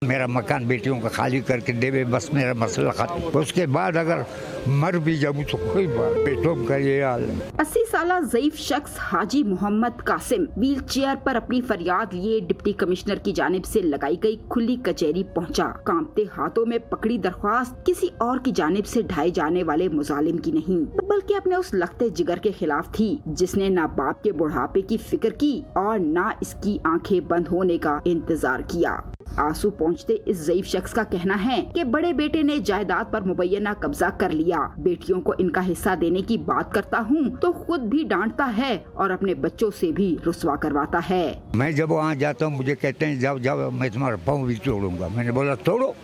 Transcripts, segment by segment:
मेरा मकान बेटियों का खाली करके देवे, बस मेरा मसला खत्म। उसके बाद अगर मर भी जाऊँ तो कोई बात, बेटों का ये हाल है। 80 साला ज़ईफ शख्स हाजी मोहम्मद कासिम व्हील चेयर पर अपनी फरियाद लिए डिप्टी कमिश्नर की जानिब से लगाई गई खुली कचहरी पहुंचा। कांपते हाथों में पकड़ी दरख्वास्त किसी और की जानिब से ढाए जाने वाले मुजालिम की नहीं, बल्कि अपने उस लखते जिगर के खिलाफ थी जिसने ना बाप के बुढ़ापे की फिक्र की और ना इसकी आंखें बंद होने का इंतजार किया। आंसू पहुँचते इस ज़ईफ शख्स का कहना है कि बड़े बेटे ने जायदाद पर मुबैना कब्जा कर लिया। बेटियों को इनका हिस्सा देने की बात करता हूँ तो खुद भी डांटता है और अपने बच्चों से भी रुस्वा करवाता है। मैं जब वहाँ जाता हूँ मुझे कहते हैं जाओ जाओ, मैं तुम्हारा पाँव भी तोड़ूंगा। मैंने बोला तोड़ो,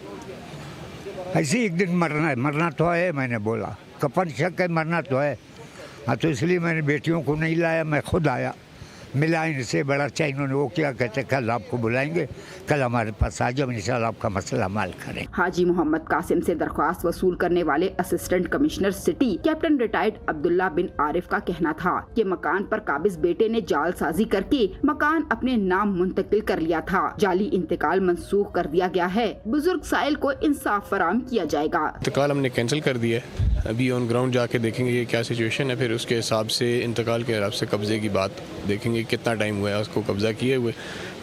ऐसे एक दिन मरना है, मरना तो है। मैंने बोला कफन शक है, मरना तो है। हाँ, तो इसलिए मैंने बेटियों को नहीं लाया, मैं खुद आया, मिला इनसे। बड़ा अच्छा इन्होंने वो क्या कहते कल आपको बुलाएंगे, कल हमारे पास आ जाओ, इंशाल्लाह आपका मसला हल करें। हाजी मोहम्मद कासिम से दरख्वास्त वसूल करने वाले assistant commissioner city captain retired Abdullah bin Arif का कहना था कि मकान पर काबिज बेटे ने जालसाजी करके मकान अपने नाम मुंतकिल कर लिया था। जाली इंतकाल मंसूख कर दिया गया है। बुजुर्ग साइल को इंसाफ फराहम किया जाएगा। इंतकाल हमने कैंसिल कर दिया है। अभी ऑन ग्राउंड जाके देखेंगे ये क्या सिचुएशन है, फिर उसके हिसाब से इंतकाल के हिसाब से कब्जे की बात देखेंगे कितना टाइम हुआ है उसको कब्जा किए हुए।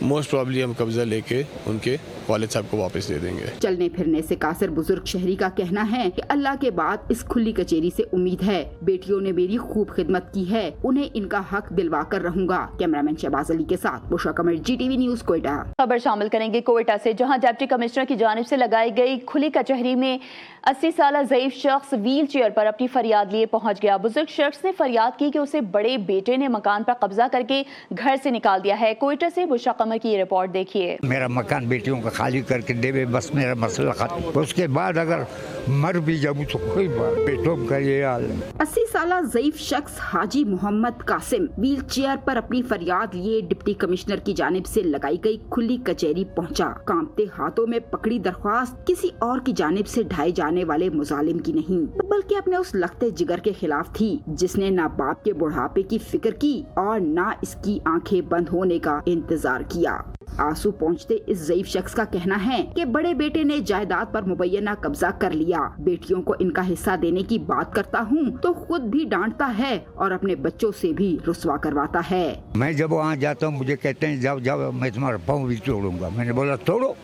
मोस्ट प्रॉब्ली हम कब्जा लेके उनके वालिद साहब को वापस दे देंगे। चलने फिरने से कासिर बुजुर्ग शहरी का कहना है कि अल्लाह के बाद इस खुली कचेरी से उम्मीद है। बेटियों ने मेरी खूब खिदमत की है, उन्हें इनका हक दिलवा कर रहूंगा। कैमरामैन शहबाज अली के साथ बुशरा कमर, GTV न्यूज़, कोयटा। खबर शामिल करेंगे कोयटा से, जहां डिप्टी कमिश्नर की जानिब से लगाई गई खुली कचहरी में 80 साला ज़ईफ शख्स व्हील चेयर पर अपनी फरियाद लिए पहुंच गया। बुजुर्ग शख्स ने फरियाद की कि उसे बड़े बेटे ने मकान पर कब्जा करके घर से निकाल दिया है। कोयटा से बुशरा कमर की ये रिपोर्ट देखिए। मेरा मकान बेटियों का खाली करके देवे, बस मेरा मसला खत्म। उसके बाद अगर मर भी जाऊँ तो कोई बात, बेटों का ये हाल है। 80 साला ज़ईफ शख्स हाजी मोहम्मद कासिम व्हील चेयर पर अपनी फरियाद लिए डिप्टी कमिश्नर की जानिब से लगाई गई खुली कचहरी पहुंचा। कांपते हाथों में पकड़ी दरख्वास्त किसी और की जानिब से ढाए जाने वाले मुजालिम की नहीं, बल्कि अपने उस लखते जिगर के खिलाफ थी जिसने ना बाप के बुढ़ापे की फिक्र की और ना इसकी आंखें बंद होने का इंतजार किया। आंसू पहुँचते इस ज़ईफ शख्स का कहना है कि बड़े बेटे ने जायदाद पर मुबैना कब्जा कर लिया। बेटियों को इनका हिस्सा देने की बात करता हूँ तो खुद भी डांटता है और अपने बच्चों से भी रुस्वा करवाता है। मैं जब वहाँ जाता हूँ मुझे कहते हैं जाओ जाओ, मैं तुम्हारा पाँव भी तोड़ूंगा। मैंने बोला तोड़ो,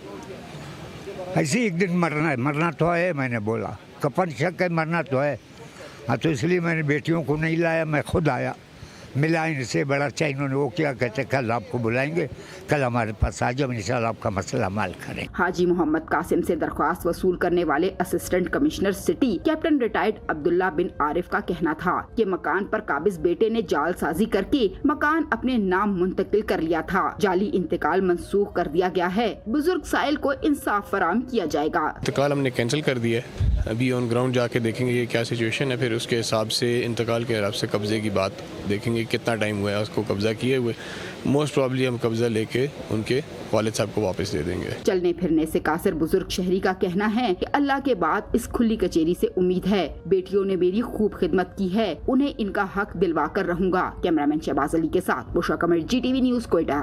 ऐसे एक दिन मरना है, मरना तो है। मैंने बोला कफन शक है, मरना तो है। हाँ, तो इसलिए मैंने बेटियों को नहीं लाया, मैं खुद आया, मिला इनसे। बड़ा अच्छा इन्होंने वो क्या कहते कल आपको बुलाएंगे, कल हमारे पास आ जाओ, इंशाल्लाह आपका मसला हल करें। हाजी मोहम्मद कासिम से दरख्वास्त वसूल करने वाले assistant commissioner city captain retired Abdullah bin Arif का कहना था कि मकान पर काबिज बेटे ने जालसाजी करके मकान अपने नाम मुंतकिल कर लिया था। जाली इंतकाल मंसूख कर दिया गया है। बुजुर्ग साइल को इंसाफ फराहम किया जाएगा। इंतकाल हमने कैंसिल कर दिया है। अभी ऑन ग्राउंड जाके देखेंगे ये क्या सिचुएशन है, फिर उसके हिसाब से इंतकाल के हिसाब से कब्जे की बात देखेंगे कितना टाइम हुआ है उसको कब्जा किए हुए। मोस्ट प्रॉब्ली हम कब्जा लेके उनके वालिद साहब को वापस दे देंगे। चलने फिरने से कासिर बुजुर्ग शहरी का कहना है कि अल्लाह के बाद इस खुली कचेरी से उम्मीद है। बेटियों ने मेरी खूब खिदमत की है, उन्हें इनका हक दिलवा कर रहूंगा। कैमरामैन शहबाज अली के साथ बुशरा कमर, GTV न्यूज़, कोयटा।